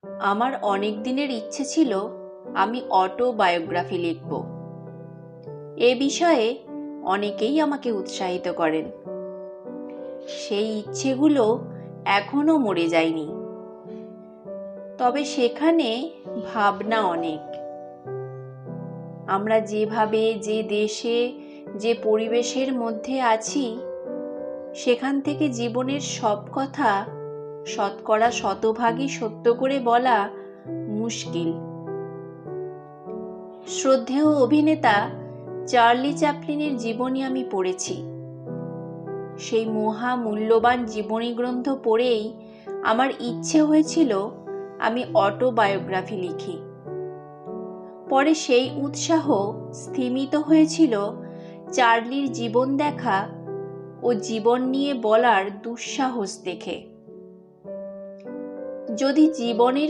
আমার অনেক দিনের ইচ্ছে ছিল আমি অটোবায়োগ্রাফি লিখব। এ বিষয়ে অনেকেই আমাকে উৎসাহিত করেন। সেই ইচ্ছেগুলো এখনো মরে যায়নি, তবে সেখানে ভাবনা অনেক। আমরা যেভাবে, যে দেশে, যে পরিবেশের মধ্যে আছি, সেখান থেকে জীবনের সব কথা শতকরা শতভাগই সত্য করে বলা মুশকিল। শ্রদ্ধেয় অভিনেতা চার্লি চ্যাপলিনের জীবনী আমি পড়েছি। সেই মহা মূল্যবান জীবনী গ্রন্থ পড়েই আমার ইচ্ছে হয়েছিল আমি অটোবায়োগ্রাফি লিখি। পরে সেই উৎসাহ স্থিমিত হয়েছিল চার্লির জীবন দেখা ও জীবন নিয়ে বলার দুঃসাহস দেখে। যদি জীবনের